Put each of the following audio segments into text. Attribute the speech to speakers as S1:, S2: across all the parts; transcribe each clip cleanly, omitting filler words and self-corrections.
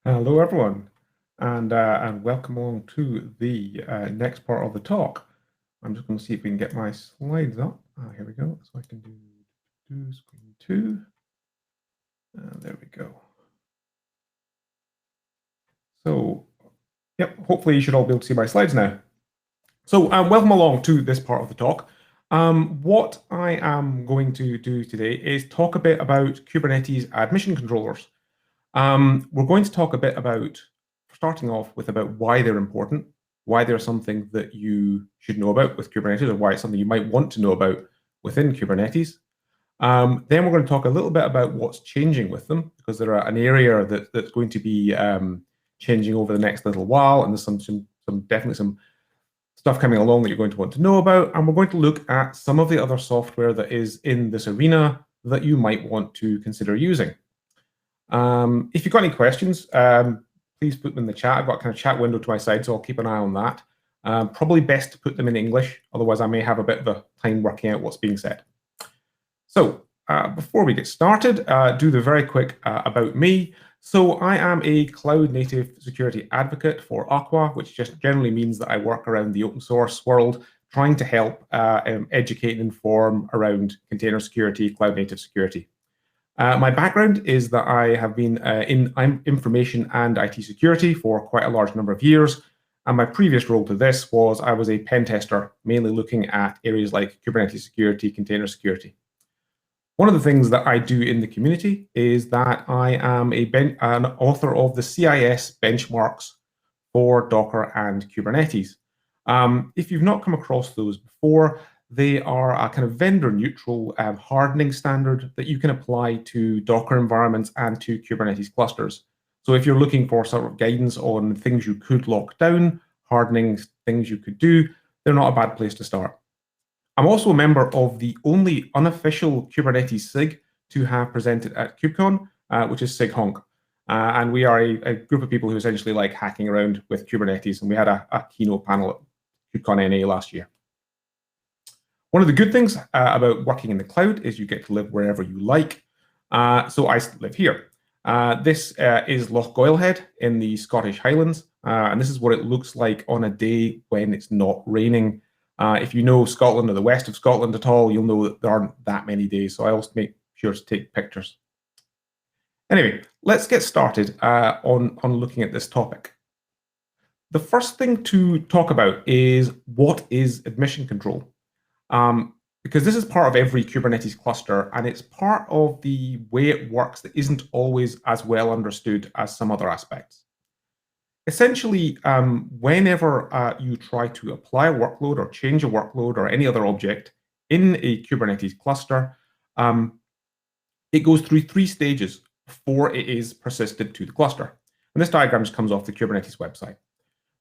S1: Hello, everyone, and welcome along to the next part of the talk. I'm just going to see if we can get my slides up. Here we go. So I can do screen 2. There we go. So, yep, hopefully you should all be able to see my slides now. So, welcome along to this part of the talk. What I am going to do today is talk a bit about Kubernetes admission controllers. We're going to talk a bit about, starting off with about why they're important, why they're something that you should know about with Kubernetes, or why it's something you might want to know about within Kubernetes. Then we're going to talk a little bit about what's changing with them, because they're an area that's going to be changing over the next little while, and there's definitely some stuff coming along that you're going to want to know about. And we're going to look at some of the other software that is in this arena that you might want to consider using. If you've got any questions, please put them in the chat. I've got a kind of chat window to my side, so I'll keep an eye on that. Probably best to put them in English, otherwise I may have a bit of a time working out what's being said. So before we get started, do the very quick about me. So I am a cloud native security advocate for Aqua, which just generally means that I work around the open source world, trying to help educate and inform around container security, cloud native security. My background is that I have been in information and IT security for quite a large number of years. And my previous role to this was I was a pen tester, mainly looking at areas like Kubernetes security, container security. One of the things that I do in the community is that I am an author of the CIS benchmarks for Docker and Kubernetes. If you've not come across those before, they are a kind of vendor-neutral hardening standard that you can apply to Docker environments and to Kubernetes clusters. So if you're looking for sort of guidance on things you could lock down, hardening things you could do, they're not a bad place to start. I'm also a member of the only unofficial Kubernetes SIG to have presented at KubeCon, which is SIG Honk. And we are a group of people who essentially like hacking around with Kubernetes, and we had a keynote panel at KubeCon NA last year. One of the good things about working in the cloud is you get to live wherever you like. So I live here. This is Loch Goilhead in the Scottish Highlands, and this is what it looks like on a day when it's not raining. If you know Scotland or the west of Scotland at all, you'll know that there aren't that many days, so I always make sure to take pictures. Anyway, let's get started on looking at this topic. The first thing to talk about is what is admission control? Because this is part of every Kubernetes cluster, and it's part of the way it works that isn't always as well understood as some other aspects. Essentially, whenever you try to apply a workload or change a workload or any other object in a Kubernetes cluster, it goes through 3 stages before it is persisted to the cluster. And this diagram just comes off the Kubernetes website.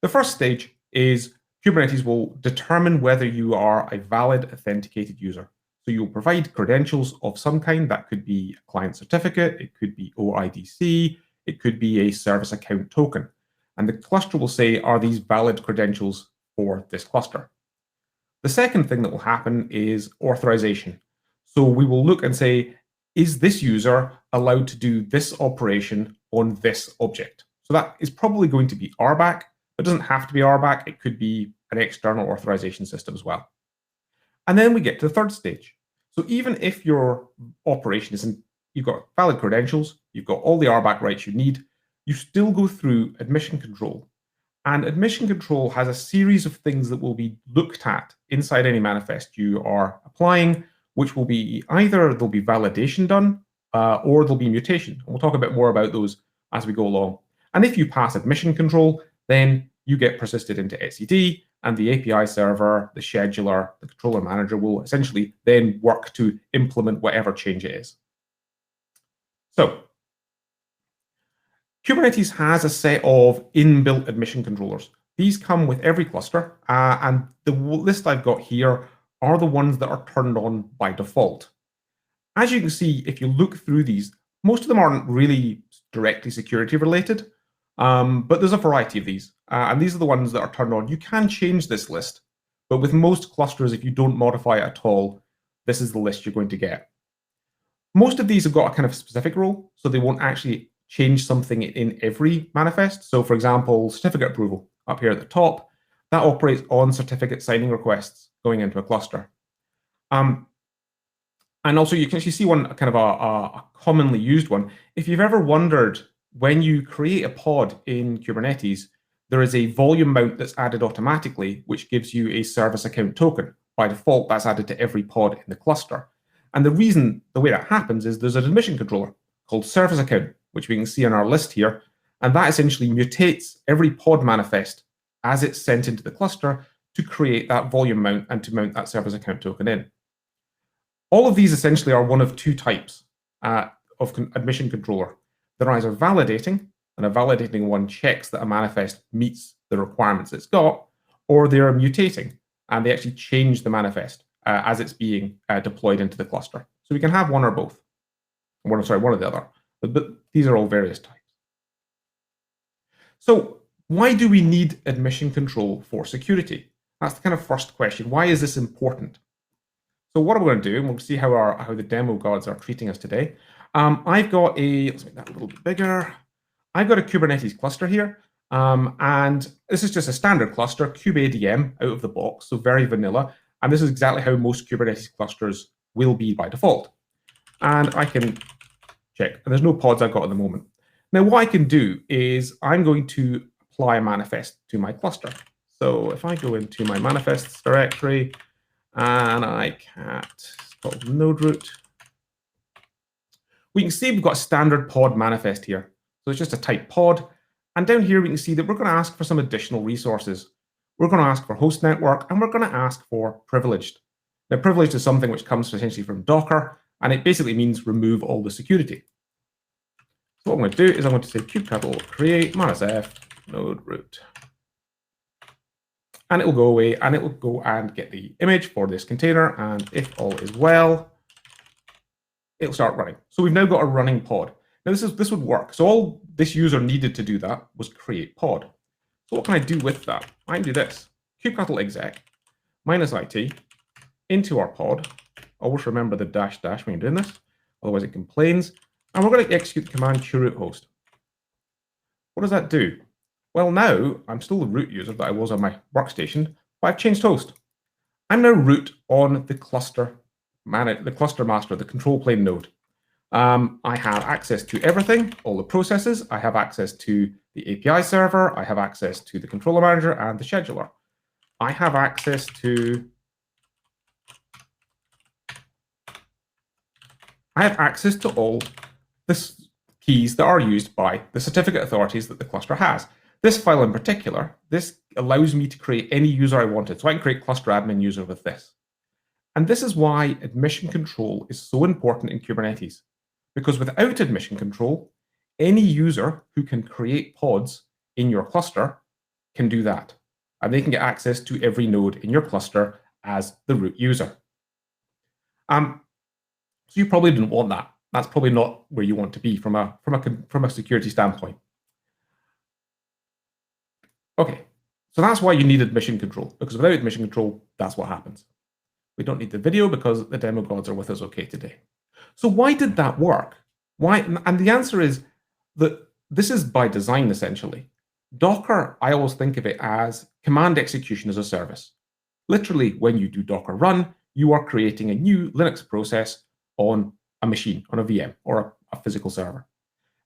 S1: The first stage is Kubernetes will determine whether you are a valid authenticated user. So you'll provide credentials of some kind. That could be a client certificate, it could be OIDC, it could be a service account token. And the cluster will say, are these valid credentials for this cluster? The second thing that will happen is authorization. So we will look and say, is this user allowed to do this operation on this object? So that is probably going to be RBAC. It doesn't have to be RBAC. It could be an external authorization system as well. And then we get to the third stage. So even if your operation isn't, you've got valid credentials, you've got all the RBAC rights you need, you still go through admission control. And admission control has a series of things that will be looked at inside any manifest you are applying, which will be either there'll be validation done or there'll be mutation. And we'll talk a bit more about those as we go along. And if you pass admission control, then you get persisted into etcd, and the API server, the scheduler, the controller manager will essentially then work to implement whatever change it is. So Kubernetes has a set of inbuilt admission controllers. These come with every cluster, and the list I've got here are the ones that are turned on by default. As you can see, if you look through these, most of them aren't really directly security related, but there's a variety of these, and these are the ones that are turned on. You can change this list, but with most clusters, if you don't modify it at all, this is the list you're going to get. Most of these have got a kind of specific role, so they won't actually change something in every manifest. So for example, certificate approval up here at the top, that operates on certificate signing requests going into a cluster. And also you can actually see one kind of a commonly used one. If you've ever wondered, when you create a pod in Kubernetes, there is a volume mount that's added automatically, which gives you a service account token. By default, that's added to every pod in the cluster. And the way that happens is there's an admission controller called service account, which we can see on our list here. And that essentially mutates every pod manifest as it's sent into the cluster to create that volume mount and to mount that service account token in. All of these essentially are one of two types of admission controller. They're either validating, and a validating one checks that a manifest meets the requirements it's got, or they're mutating, and they actually change the manifest as it's being deployed into the cluster. So we can have one or both. One or the other. But these are all various types. So why do we need admission control for security? That's the kind of first question. Why is this important? So what I'm going to do, and we'll see how the demo gods are treating us today. I've got let's make that a little bit bigger. I've got a Kubernetes cluster here, and this is just a standard cluster, kubeadm out of the box, so very vanilla. And this is exactly how most Kubernetes clusters will be by default. And I can check, and there's no pods I've got at the moment. Now, what I can do is I'm going to apply a manifest to my cluster. So if I go into my manifests directory, and I cat, it's called node root, we can see we've got a standard pod manifest here. So it's just a type pod. And down here, we can see that we're going to ask for some additional resources. We're going to ask for host network, and we're going to ask for privileged. Now, privileged is something which comes essentially from Docker, and it basically means remove all the security. So what I'm going to do is I'm going to say kubectl create -f node root. And it will go away, and it will go and get the image for this container, and if all is well, it'll start running. So we've now got a running pod. Now this would work. So all this user needed to do that was create pod. So what can I do with that? I can do this. kubectl exec -it into our pod. Always remember the dash when you're doing this, otherwise it complains. And we're going to execute the command qroot host. What does that do? Well, now I'm still the root user that I was on my workstation, but I've changed host. I'm now root on the cluster master, the control plane node. I have access to everything, all the processes. I have access to the API server. I have access to the controller manager and the scheduler. I have access to all the keys that are used by the certificate authorities that the cluster has. This file in particular, this allows me to create any user I wanted. So I can create cluster admin user with this. And this is why admission control is so important in Kubernetes. Because without admission control, any user who can create pods in your cluster can do that. And they can get access to every node in your cluster as the root user. So you probably didn't want that. That's probably not where you want to be from a security standpoint. Okay, so that's why you need admission control, because without admission control, that's what happens. We don't need the video because the demo gods are with us okay today. So why did that work? Why? And the answer is that this is by design, essentially. Docker, I always think of it as command execution as a service. Literally, when you do Docker run, you are creating a new Linux process on a machine, on a VM, or a physical server.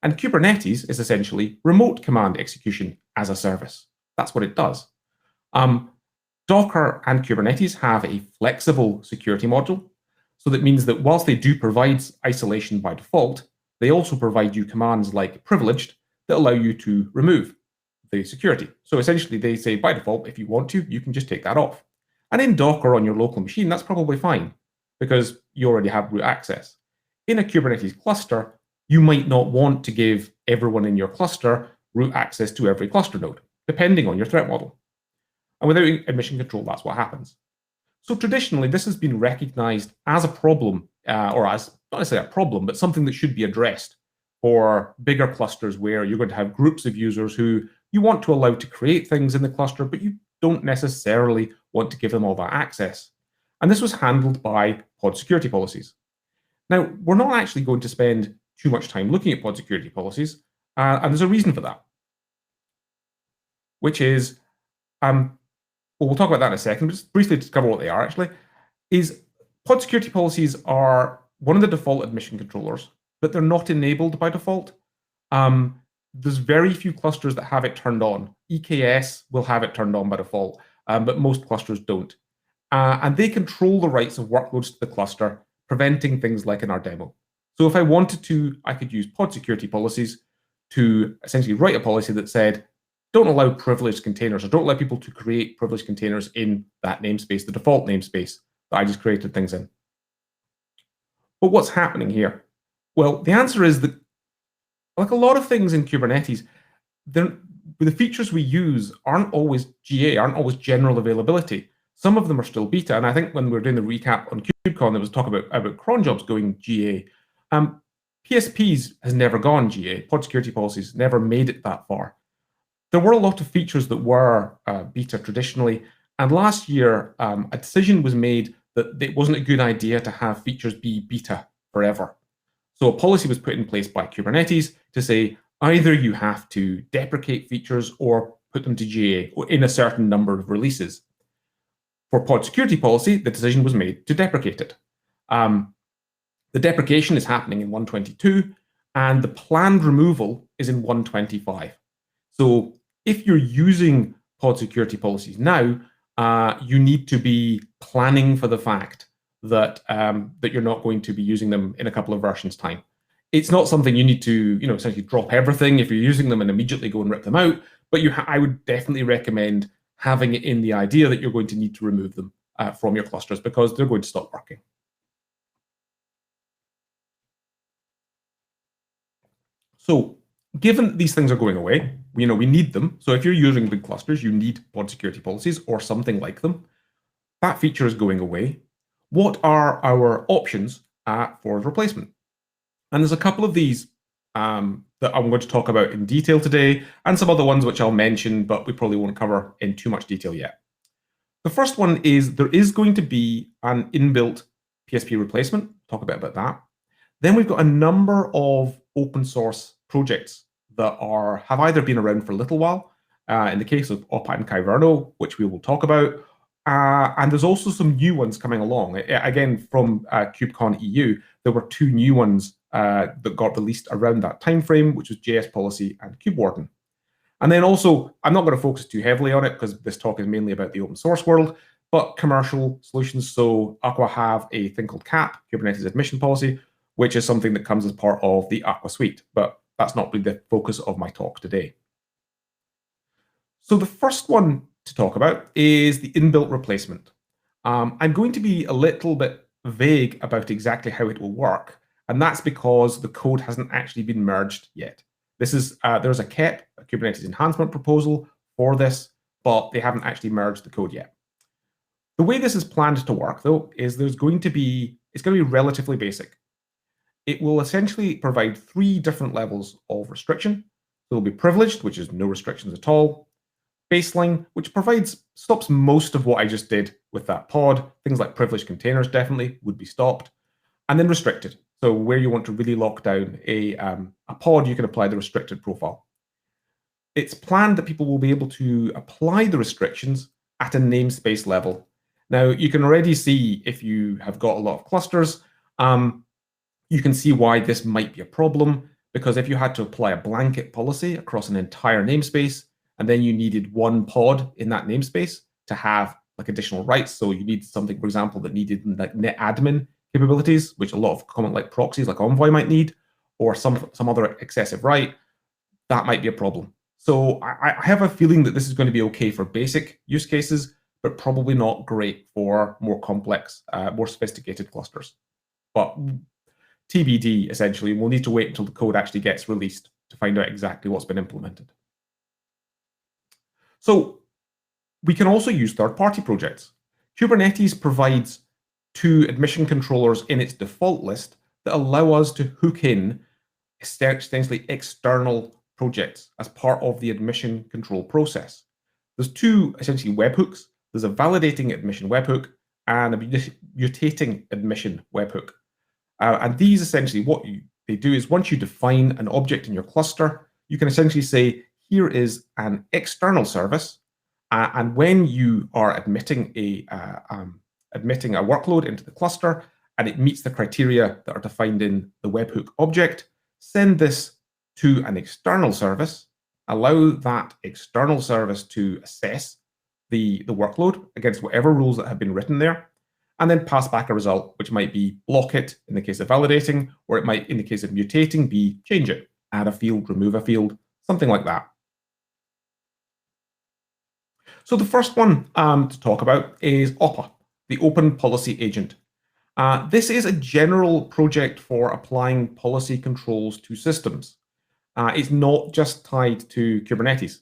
S1: And Kubernetes is essentially remote command execution as a service. That's what it does. Docker and Kubernetes have a flexible security module. So that means that whilst they do provide isolation by default, they also provide you commands like privileged that allow you to remove the security. So essentially they say by default, if you want to, you can just take that off. And in Docker on your local machine, that's probably fine because you already have root access. In a Kubernetes cluster, you might not want to give everyone in your cluster root access to every cluster node, depending on your threat model. And without admission control, that's what happens. So traditionally, this has been recognized as a problem, or as not necessarily a problem, but something that should be addressed for bigger clusters where you're going to have groups of users who you want to allow to create things in the cluster, but you don't necessarily want to give them all that access. And this was handled by pod security policies. Now, we're not actually going to spend too much time looking at pod security policies. And there's a reason for that, which is, well, we'll talk about that in a second, but just briefly discover what they are actually, is pod security policies are one of the default admission controllers, but they're not enabled by default. There's very few clusters that have it turned on. EKS will have it turned on by default, but most clusters don't. And they control the rights of workloads to the cluster, preventing things like in our demo. So if I wanted to, I could use pod security policies to essentially write a policy that said, don't allow privileged containers, or don't allow people to create privileged containers in that namespace, the default namespace that I just created things in. But what's happening here? Well, the answer is that, like a lot of things in Kubernetes, the features we use aren't always GA, aren't always general availability. Some of them are still beta, and I think when we were doing the recap on KubeCon, there was talk about cron jobs going GA. PSPs has never gone GA. Pod security policies never made it that far. There were a lot of features that were beta traditionally, and last year a decision was made that it wasn't a good idea to have features be beta forever. So a policy was put in place by Kubernetes to say either you have to deprecate features or put them to GA in a certain number of releases. For pod security policy, the decision was made to deprecate it. The deprecation is happening in 122, and the planned removal is in 125. So if you're using pod security policies now, you need to be planning for the fact that that you're not going to be using them in a couple of versions time. It's not something you need to, essentially drop everything if you're using them and immediately go and rip them out. But I would definitely recommend having it in the idea that you're going to need to remove them from your clusters because they're going to stop working. So given these things are going away, we need them. So if you're using big clusters, you need pod security policies or something like them. That feature is going away. What are our options for replacement? And there's a couple of these that I'm going to talk about in detail today, and some other ones which I'll mention, but we probably won't cover in too much detail yet. The first one is there is going to be an inbuilt PSP replacement. Talk a bit about that. Then we've got a number of open source projects that have either been around for a little while, in the case of Aqua and Kyverno, which we will talk about, and there's also some new ones coming along. Again, from KubeCon EU, there were two new ones that got released around that time frame, which was JS Policy and KubeWarden. And then also, I'm not going to focus too heavily on it because this talk is mainly about the open source world, but commercial solutions. So Aqua have a thing called CAP, Kubernetes Admission Policy, which is something that comes as part of the Aqua suite, but that's not really the focus of my talk today. So the first one to talk about is the inbuilt replacement. I'm going to be a little bit vague about exactly how it will work, and that's because the code hasn't actually been merged yet. There's a KEP, a Kubernetes enhancement proposal for this, but they haven't actually merged the code yet. The way this is planned to work, though, is it's going to be relatively basic. It will essentially provide 3 different levels of restriction. It'll be privileged, which is no restrictions at all. Baseline, which stops most of what I just did with that pod. Things like privileged containers definitely would be stopped. And then restricted. So where you want to really lock down a pod, you can apply the restricted profile. It's planned that people will be able to apply the restrictions at a namespace level. Now, you can already see if you have got a lot of clusters, you can see why this might be a problem, because if you had to apply a blanket policy across an entire namespace, and then you needed one pod in that namespace to have like additional rights. So you need something, for example, that needed like net admin capabilities, which a lot of common like proxies like Envoy might need, or some other excessive right, that might be a problem. So I have a feeling that this is going to be okay for basic use cases, but probably not great for more complex, more sophisticated clusters. But TBD, essentially, we'll need to wait until the code actually gets released to find out exactly what's been implemented. So we can also use third-party projects. Kubernetes provides 2 admission controllers in its default list that allow us to hook in essentially external projects as part of the admission control process. There's 2 essentially webhooks. There's a validating admission webhook and a mutating admission webhook. And these essentially, what they do is once you define an object in your cluster, you can essentially say, here is an external service, and when you are admitting a workload into the cluster, and it meets the criteria that are defined in the webhook object, send this to an external service, allow that external service to assess the workload against whatever rules that have been written there, and then pass back a result, which might be block it in the case of validating, or it might, in the case of mutating, be change it, add a field, remove a field, something like that. So the first one to talk about is OPA, the Open Policy Agent. This is a general project for applying policy controls to systems. It's not just tied to Kubernetes.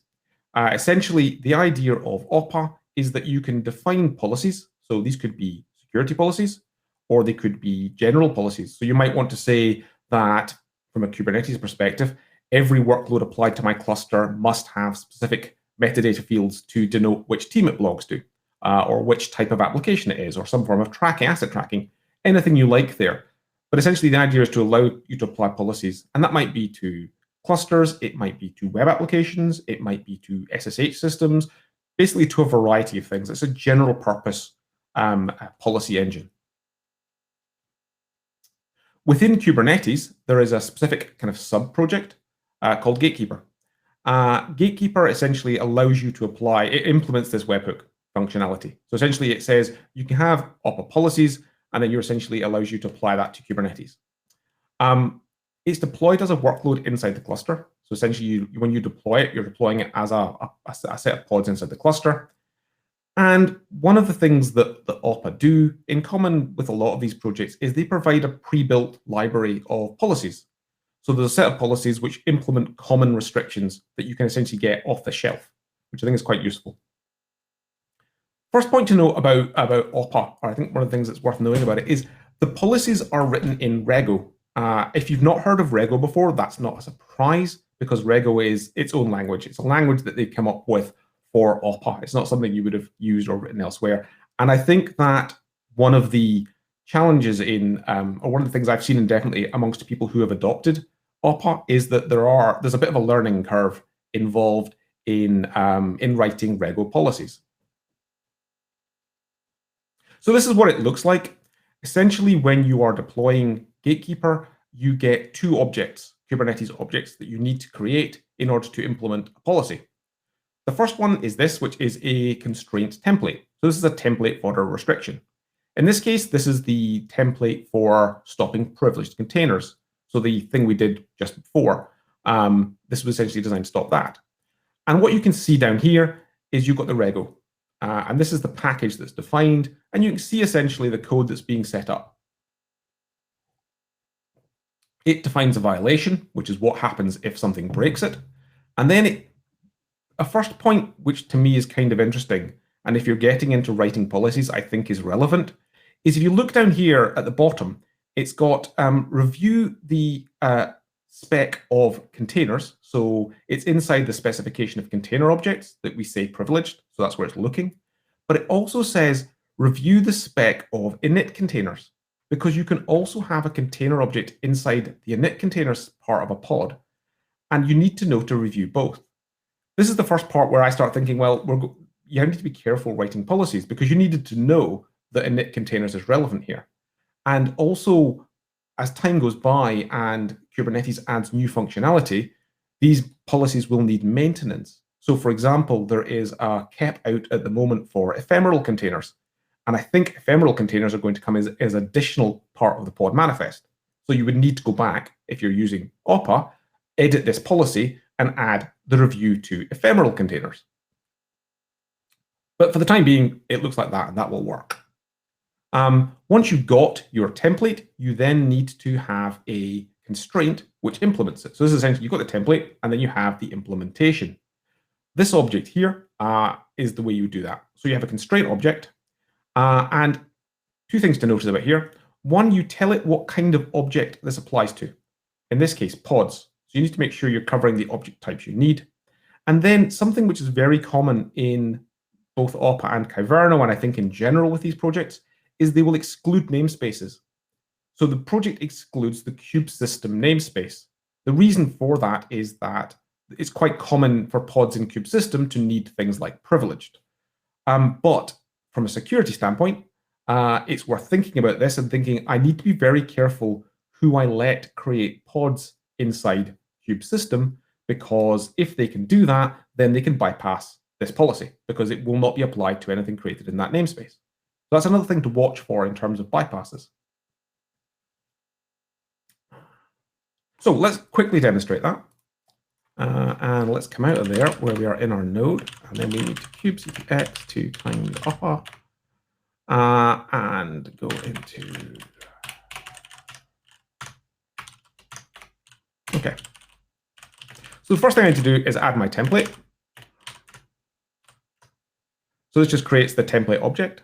S1: Essentially, the idea of OPA is that you can define policies. So these could be security policies, or they could be general policies. So you might want to say that from a Kubernetes perspective, every workload applied to my cluster must have specific metadata fields to denote which team it belongs to, or which type of application it is, or some form of asset tracking, anything you like there. But essentially, the idea is to allow you to apply policies, and that might be to clusters, it might be to web applications, it might be to SSH systems, basically to a variety of things. It's a general purpose policy engine. Within Kubernetes, there is a specific kind of sub-project called Gatekeeper. Gatekeeper essentially allows you to apply, it implements this webhook functionality. So essentially it says you can have OPA policies, and then you essentially allows you to apply that to Kubernetes. It's deployed as a workload inside the cluster. So essentially, when you deploy it, you're deploying it as a set of pods inside the cluster. And one of the things that the OPA do, in common with a lot of these projects, is they provide a pre-built library of policies. So there's a set of policies which implement common restrictions that you can essentially get off the shelf, which I think is quite useful. First point to note about OPA, or I think one of the things that's worth knowing about it, is the policies are written in Rego. If you've not heard of Rego before, that's not a surprise, because Rego is its own language. It's a language that they've come up with for OPA. It's not something you would have used or written elsewhere. And I think that one of the challenges in, or one of the things I've seen definitely amongst people who have adopted OPA, is that there's a bit of a learning curve involved in writing Rego policies. So this is what it looks like. Essentially, when you are deploying Gatekeeper, you get two objects, Kubernetes objects, that you need to create in order to implement a policy. The first one is this, which is a constraint template. So this is a template for a restriction. In this case, this is the template for stopping privileged containers. So the thing we did just before, this was essentially designed to stop that. And what you can see down here is you've got the Rego. And this is the package that's defined, and you can see essentially the code that's being set up. It defines a violation, which is what happens if something breaks it. And then a first point, which to me is kind of interesting, and if you're getting into writing policies, I think is relevant, is if you look down here at the bottom, it's got review the spec of containers. So it's inside the specification of container objects that we say privileged. So that's where it's looking. But it also says review the spec of init containers, because you can also have a container object inside the init containers part of a pod, and you need to know to review both. This is the first part where I start thinking, well, you need to be careful writing policies, because you needed to know that init containers is relevant here. And also, as time goes by and Kubernetes adds new functionality, these policies will need maintenance. So for example, there is a KEP out at the moment for ephemeral containers. And I think ephemeral containers are going to come as additional part of the pod manifest. So you would need to go back, if you're using OPA, edit this policy and add the review to ephemeral containers. But for the time being, it looks like that, and that will work. Once you've got your template, you then need to have a constraint which implements it. So this is essentially, you've got the template, and then you have the implementation. This object here is the way you do that. So you have a constraint object, and two things to notice about here. One, you tell it what kind of object this applies to. In this case, pods. So you need to make sure you're covering the object types you need. And then something which is very common in both OPA and Kyverno, and I think in general with these projects, is they will exclude namespaces. So the project excludes the kube system namespace. The reason for that is that it's quite common for pods in kubesystem to need things like privileged. But from a security standpoint, it's worth thinking about this and thinking, I need to be very careful who I let create pods inside kubesystem, because if they can do that, then they can bypass this policy, because it will not be applied to anything created in that namespace. So that's another thing to watch for in terms of bypasses. So let's quickly demonstrate that. And let's come out of there where we are in our node, and then we need to kubectx to kind upper, and go into, okay. So the first thing I need to do is add my template. So this just creates the template object.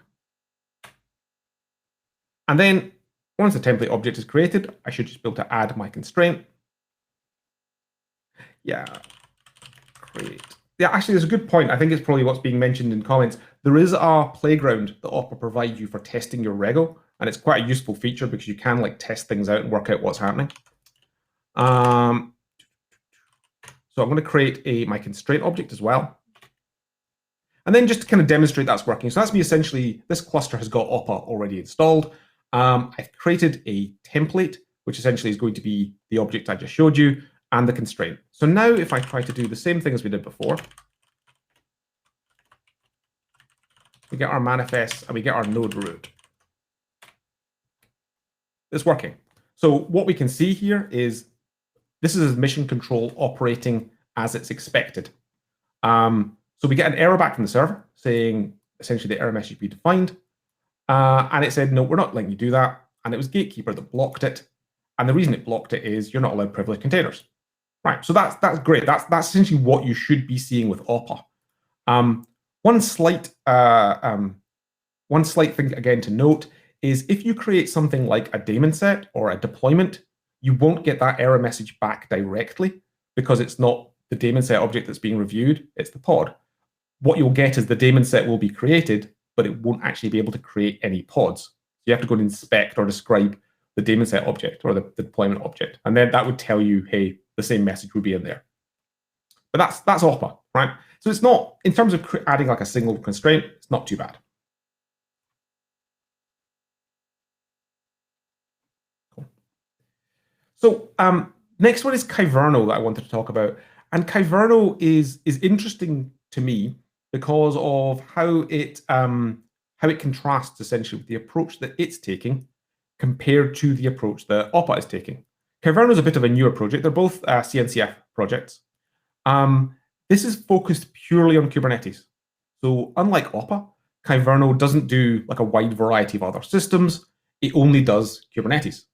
S1: And then once the template object is created, I should just be able to add my constraint. Yeah, create. Yeah, actually, there's a good point. I think it's probably what's being mentioned in comments. There is a playground that Aqua provides you for testing your Rego, and it's quite a useful feature because you can like test things out and work out what's happening. So I'm going to create my constraint object as well. And then just to kind of demonstrate that's working. So that's me essentially, this cluster has got Aqua already installed. I've created a template, which essentially is going to be the object I just showed you, and the constraint. So now if I try to do the same thing as we did before, we get our manifests and we get our node root. It's working. So what we can see here is this is mission control operating as it's expected. So we get an error back from the server saying essentially the error message be defined. And it said, no, we're not letting you do that. And it was Gatekeeper that blocked it. And the reason it blocked it is you're not allowed privileged containers. Right, so that's great. That's essentially what you should be seeing with Aqua. One slight thing again to note is if you create something like a daemon set or a deployment, you won't get that error message back directly because it's not the daemon set object that's being reviewed, it's the pod. What you'll get is the daemon set will be created, but it won't actually be able to create any pods. You have to go and inspect or describe the daemon set object or the deployment object. And then that would tell you, hey, the same message would be in there. But that's Aqua, right? So it's not, in terms of adding like a single constraint, it's not too bad. Cool. So next one is Kyverno that I wanted to talk about. And Kyverno is interesting to me because of how it contrasts essentially with the approach that it's taking compared to the approach that Aqua is taking. Kyverno is a bit of a newer project. They're both CNCF projects. This is focused purely on Kubernetes. So unlike Aqua, Kyverno doesn't do like a wide variety of other systems. It only does Kubernetes.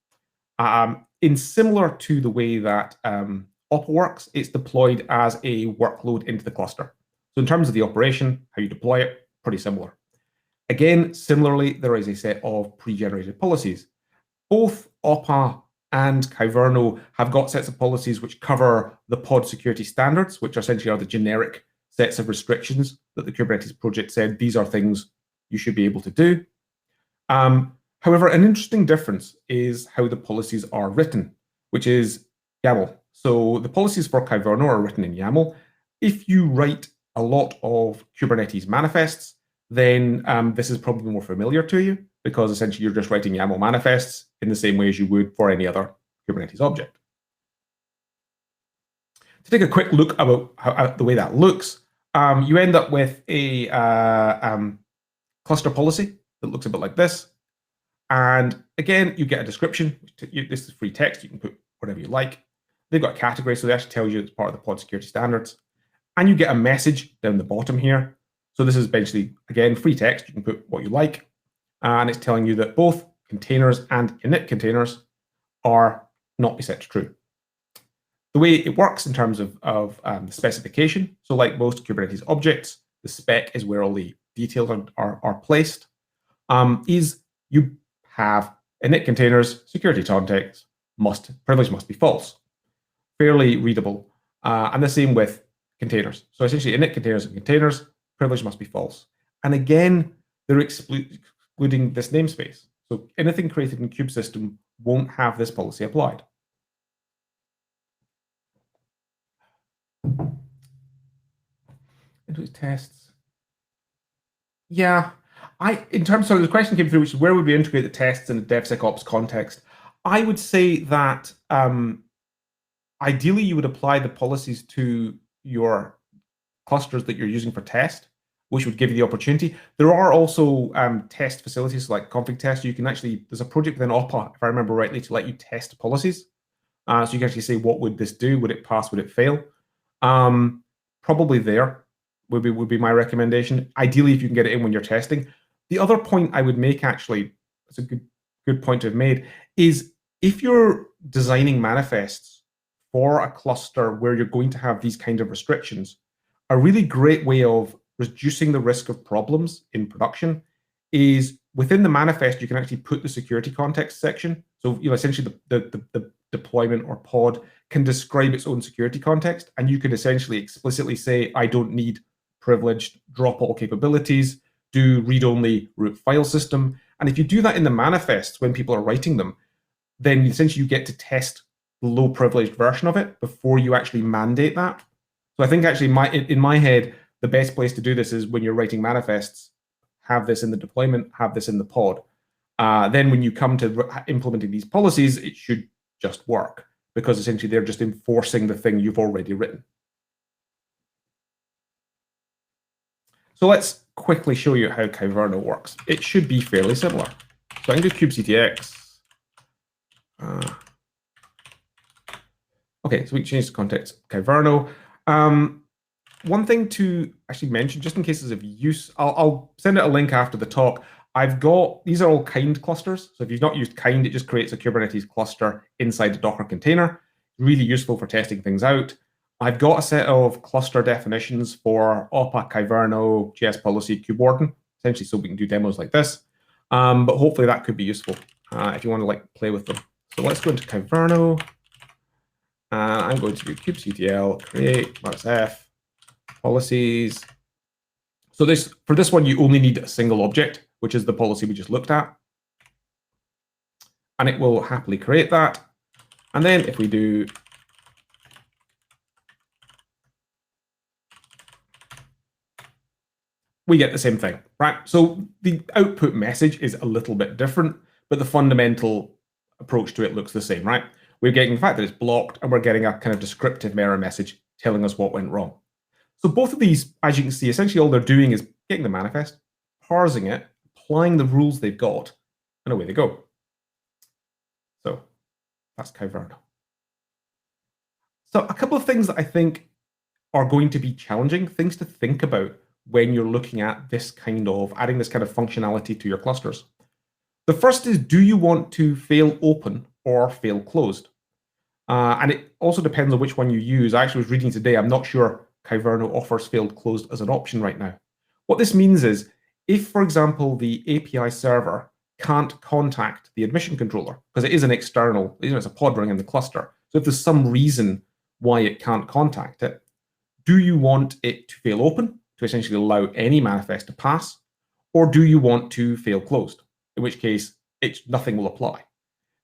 S1: In similar to the way that Aqua works, it's deployed as a workload into the cluster. So in terms of the operation, how you deploy it, pretty similar. Again, similarly, there is a set of pre-generated policies. Both Aqua and Kyverno have got sets of policies which cover the pod security standards, which essentially are the generic sets of restrictions that the Kubernetes project said these are things you should be able to do. However, an interesting difference is how the policies are written, which is YAML. So the policies for Kyverno are written in YAML. If you write a lot of Kubernetes manifests, then this is probably more familiar to you because essentially you're just writing YAML manifests in the same way as you would for any other Kubernetes object. To take a quick look about how the way that looks, you end up with a cluster policy that looks a bit like this. And again, you get a description. This is free text. You can put whatever you like. They've got a category, so they actually tell you it's part of the pod security standards. And you get a message down the bottom here. So this is basically, again, free text. You can put what you like. And it's telling you that both containers and init containers are not be set to true. The way it works in terms of the specification, so like most Kubernetes objects, the spec is where all the details are placed, is you have init containers, security context, privilege must be false. Fairly readable. And the same with containers. So essentially init containers and containers, privilege must be false. And again, they're excluding this namespace. So anything created in kubesystem won't have this policy applied. Into its tests. Yeah, in terms of the question came through, which is where would we integrate the tests in a DevSecOps context? I would say that ideally you would apply the policies to your clusters that you're using for test, which would give you the opportunity. There are also test facilities like config test. You can actually, there's a project within Aqua, if I remember rightly, to let you test policies. So you can actually say, what would this do? Would it pass? Would it fail? Probably there would be my recommendation. Ideally, if you can get it in when you're testing. The other point I would make, actually, it's a good point to have made, is if you're designing manifests for a cluster where you're going to have these kind of restrictions, a really great way of reducing the risk of problems in production is within the manifest, you can actually put the security context section. So essentially the deployment or pod can describe its own security context, and you can essentially explicitly say, I don't need privileged drop all capabilities, do read-only root file system. And if you do that in the manifests when people are writing them, then essentially you get to test the low privileged version of it before you actually mandate that. So I think actually in my head, the best place to do this is when you're writing manifests, have this in the deployment, have this in the pod. Then when you come to implementing these policies, it should just work because essentially they're just enforcing the thing you've already written. So let's quickly show you how Kyverno works. It should be fairly similar. So I can do kubectx. Okay, so we can change the context Kyverno. One thing to actually mention, just in cases of use, I'll send out a link after the talk. These are all kind clusters. So if you've not used kind, it just creates a Kubernetes cluster inside a Docker container. Really useful for testing things out. I've got a set of cluster definitions for Aqua, Kyverno, JS Policy, Kubewarden, essentially so we can do demos like this. But hopefully that could be useful if you want to play with them. So let's go into Kyverno. I'm going to do kubectl create -f policies. So for this one, you only need a single object, which is the policy we just looked at. And it will happily create that. And then if we do we get the same thing, right? So the output message is a little bit different, but the fundamental approach to it looks the same, right? We're getting the fact that it's blocked, and we're getting a kind of descriptive error message telling us what went wrong. So both of these, as you can see, essentially all they're doing is getting the manifest, parsing it, applying the rules they've got, and away they go. So that's Kyverno. So a couple of things that I think are going to be challenging, things to think about when you're looking at this kind of, adding this kind of functionality to your clusters. The first is, do you want to fail open or fail closed? And it also depends on which one you use. I actually was reading today, I'm not sure Kyverno offers failed closed as an option right now. What this means is, if, for example, the API server can't contact the admission controller, because it is an external, it's a pod running in the cluster. So if there's some reason why it can't contact it, do you want it to fail open, to essentially allow any manifest to pass, or do you want to fail closed, in which case nothing will apply?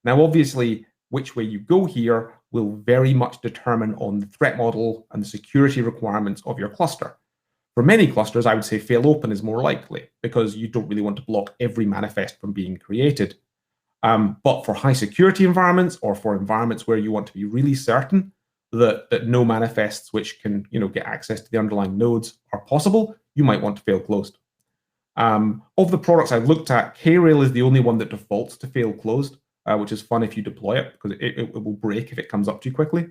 S1: Now, obviously, which way you go here will very much determine on the threat model and the security requirements of your cluster. For many clusters, I would say fail open is more likely because you don't really want to block every manifest from being created. But for high security environments or for environments where you want to be really certain that no manifests which can get access to the underlying nodes are possible, you might want to fail closed. Of the products I've looked at, K-Rail is the only one that defaults to fail closed, which is fun if you deploy it because it will break if it comes up too quickly.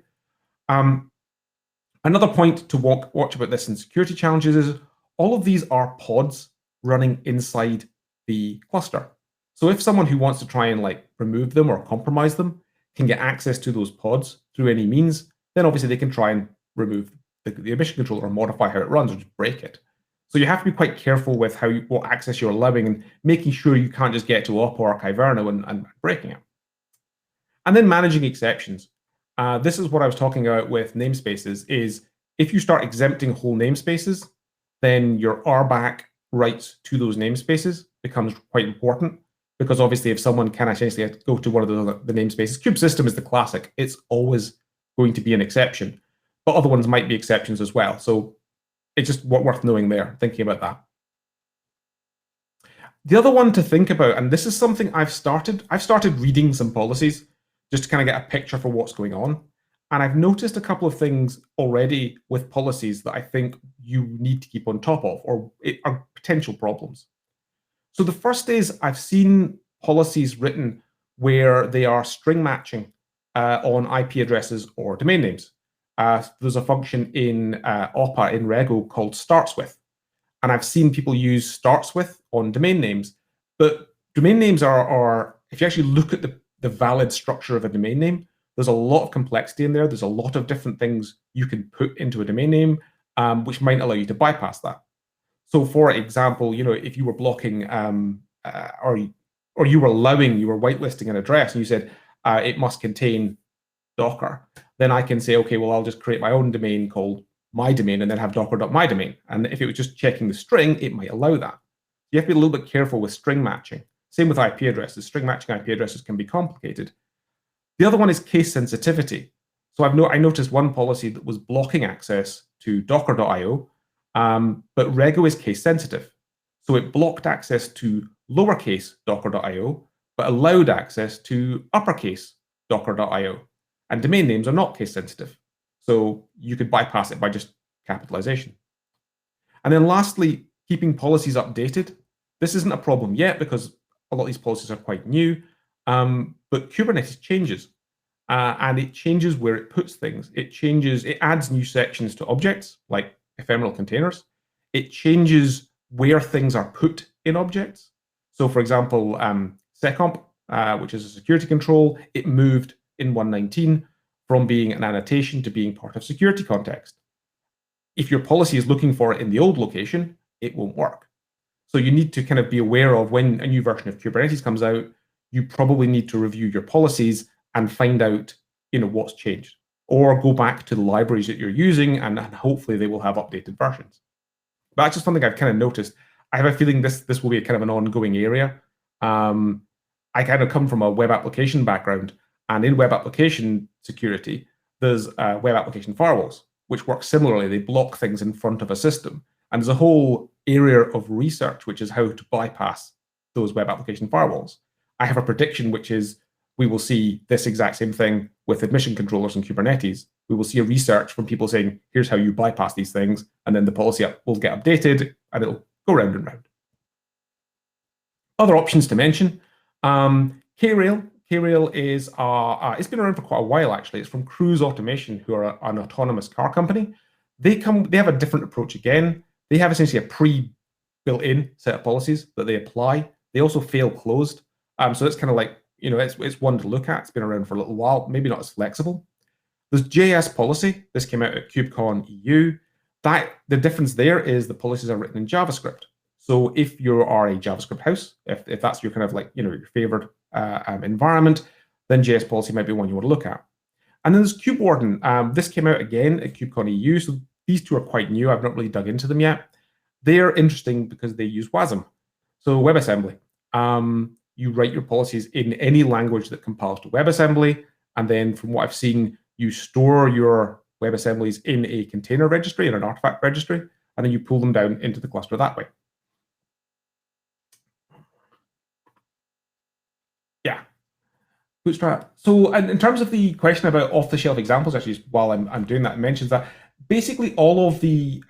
S1: Another point to watch about this in security challenges is all of these are pods running inside the cluster. So if someone who wants to try and remove them or compromise them can get access to those pods through any means, then obviously they can try and remove the admission controller or modify how it runs or just break it. So you have to be quite careful with what access you're allowing and making sure you can't just get to Aqua or Kyverno and breaking it. And then managing exceptions. This is what I was talking about with namespaces, is if you start exempting whole namespaces, then your RBAC rights to those namespaces becomes quite important, because obviously if someone can essentially go to one of the namespaces, kube system is the classic, it's always going to be an exception. but other ones might be exceptions as well. So it's just worth knowing there, thinking about that. The other one to think about, and this is something I've started reading some policies just to kind of get a picture for what's going on. And I've noticed a couple of things already with policies that I think you need to keep on top of, or are potential problems. So the first is I've seen policies written where they are string matching on IP addresses or domain names. There's a function in Aqua in Rego called starts with. And I've seen people use starts with on domain names. But domain names are if you actually look at the valid structure of a domain name, there's a lot of complexity in there. There's a lot of different things you can put into a domain name, which might allow you to bypass that. So for example, if you were blocking or you were whitelisting an address and you said it must contain Docker, then I can say, okay, well, I'll just create my own domain called my domain and then have docker.mydomain. And if it was just checking the string, it might allow that. You have to be a little bit careful with string matching. Same with IP addresses. String matching IP addresses can be complicated. The other one is case sensitivity. So I noticed one policy that was blocking access to docker.io, but Rego is case sensitive. So it blocked access to lowercase docker.io, but allowed access to uppercase docker.io. And domain names are not case sensitive. So you could bypass it by just capitalization. And then lastly, keeping policies updated. This isn't a problem yet because a lot of these policies are quite new, but Kubernetes changes. And it changes where it puts things. It adds new sections to objects, like ephemeral containers. It changes where things are put in objects. So for example, secomp, which is a security control, it moved in 1.19 from being an annotation to being part of security context. If your policy is looking for it in the old location, it won't work. So you need to kind of be aware of when a new version of Kubernetes comes out, you probably need to review your policies and find out, what's changed, or go back to the libraries that you're using and hopefully they will have updated versions. But that's just something I've kind of noticed. I have a feeling this will be kind of an ongoing area. I kind of come from a web application background, and in web application security, there's web application firewalls, which work similarly. They block things in front of a system. And there's a whole area of research, which is how to bypass those web application firewalls. I have a prediction, which is we will see this exact same thing with admission controllers in Kubernetes. We will see a research from people saying, here's how you bypass these things. And then the policy will get updated and it'll go round and round. Other options to mention, K-Rail. K-Rail is, it's been around for quite a while, actually. It's from Cruise Automation, who are an autonomous car company. They have a different approach again. They have essentially a pre-built-in set of policies that they apply. They also fail closed. So it's kind of like, it's one to look at. It's been around for a little while, maybe not as flexible. There's JS policy. This came out at KubeCon EU. The difference there is the policies are written in JavaScript. So if you are a JavaScript house, if that's your kind of like, your favorite environment, then JS policy might be one you want to look at. And then there's KubeWarden. This came out again at KubeCon EU. So these two are quite new. I've not really dug into them yet. They're interesting because they use WASM, so WebAssembly. You write your policies in any language that compiles to WebAssembly. And then from what I've seen, you store your WebAssemblies in a container registry, in an artifact registry, and then you pull them down into the cluster that way. Yeah. Bootstrap. So in terms of the question about off-the-shelf examples, actually, while I'm doing that, it mentions that basically all of the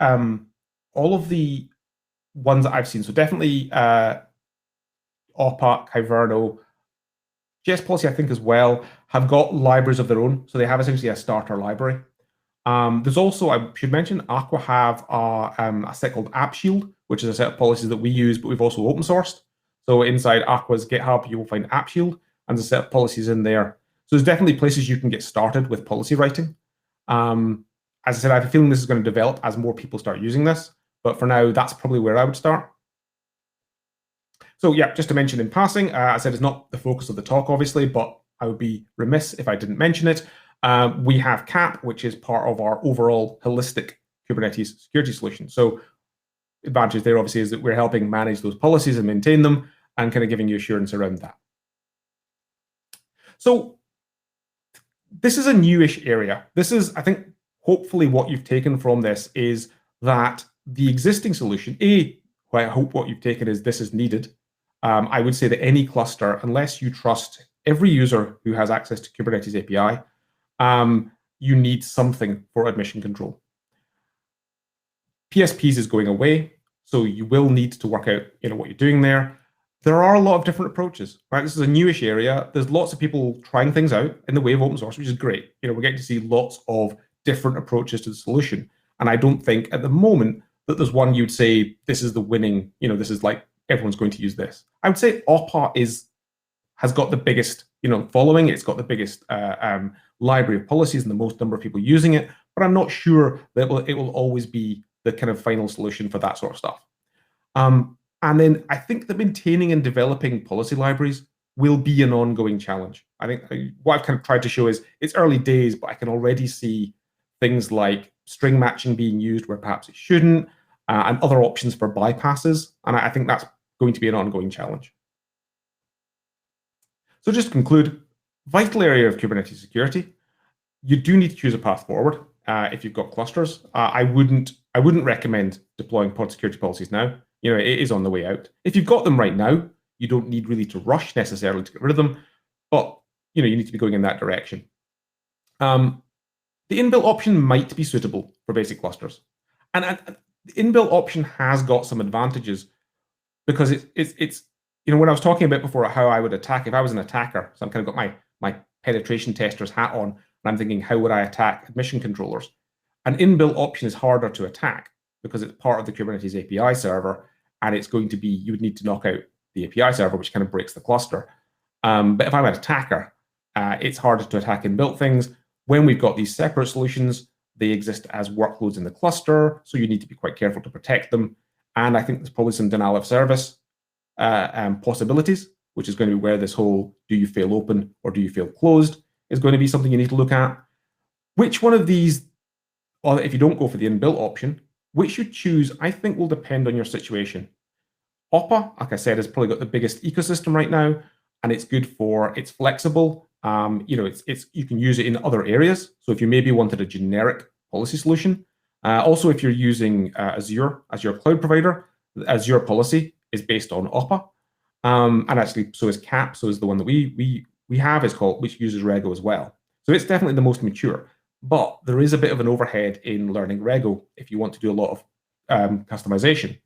S1: ones that I've seen, so definitely OPAC, Kyverno, JS Policy, I think as well, have got libraries of their own. So they have essentially a starter library. There's also, I should mention, Aqua have a set called AppShield, which is a set of policies that we use, but we've also open sourced. So inside Aqua's GitHub, you will find AppShield, and there's a set of policies in there. So there's definitely places you can get started with policy writing. As I said, I have a feeling this is going to develop as more people start using this, but for now, that's probably where I would start. So yeah, just to mention in passing, I said it's not the focus of the talk, obviously, but I would be remiss if I didn't mention it. We have CAP, which is part of our overall holistic Kubernetes security solution. So advantage there, obviously, is that we're helping manage those policies and maintain them and kind of giving you assurance around that. So this is a newish area. This is, I think, hopefully what you've taken from this is that the existing solution, I hope what you've taken is this is needed. I would say that any cluster, unless you trust every user who has access to Kubernetes API, you need something for admission control. PSPs is going away, so you will need to work out, what you're doing there. There are a lot of different approaches, right? This is a newish area. There's lots of people trying things out in the way of open source, which is great. We're getting to see lots of different approaches to the solution. And I don't think at the moment that there's one you'd say, this is the winning, this is like, everyone's going to use this. I would say Aqua has got the biggest, following. It's got the biggest library of policies and the most number of people using it. But I'm not sure that it will always be the kind of final solution for that sort of stuff. And then I think that maintaining and developing policy libraries will be an ongoing challenge. I think what I've kind of tried to show is it's early days, but I can already see things like string matching being used where perhaps it shouldn't, and other options for bypasses. And I think that's going to be an ongoing challenge. So just to conclude, vital area of Kubernetes security, you do need to choose a path forward if you've got clusters. I wouldn't recommend deploying pod security policies now. It is on the way out. If you've got them right now, you don't need really to rush necessarily to get rid of them, but you need to be going in that direction. The inbuilt option might be suitable for basic clusters, and the inbuilt option has got some advantages because it's when I was talking about before how I would attack if I was an attacker. So I'm kind of got my penetration tester's hat on, and I'm thinking, how would I attack admission controllers? An inbuilt option is harder to attack because it's part of the Kubernetes API server, and it's going to be, you would need to knock out the API server, which kind of breaks the cluster. But if I'm an attacker, it's harder to attack inbuilt things. When we've got these separate solutions, they exist as workloads in the cluster, so you need to be quite careful to protect them. And I think there's probably some denial of service possibilities, which is going to be where this whole do you fail open or do you fail closed is going to be something you need to look at. Which one of these, or if you don't go for the inbuilt option, which you choose, I think will depend on your situation. Aqua, like I said, has probably got the biggest ecosystem right now, and it's good it's flexible. You can use it in other areas. So if you maybe wanted a generic policy solution, also if you're using Azure as your cloud provider, Azure policy is based on Aqua, and actually so is CAP. So is the one that we have is called, which uses Rego as well. So it's definitely the most mature. But there is a bit of an overhead in learning Rego if you want to do a lot of customization.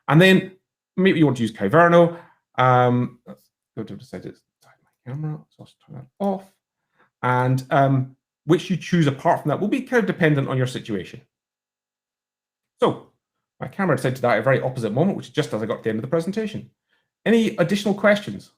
S1: And then maybe you want to use Kyverno. Let's go to decide to start my camera, so I'll turn that off. And which you choose apart from that will be kind of dependent on your situation. So my camera decided to die at a very opposite moment, which is just as I got to the end of the presentation. Any additional questions?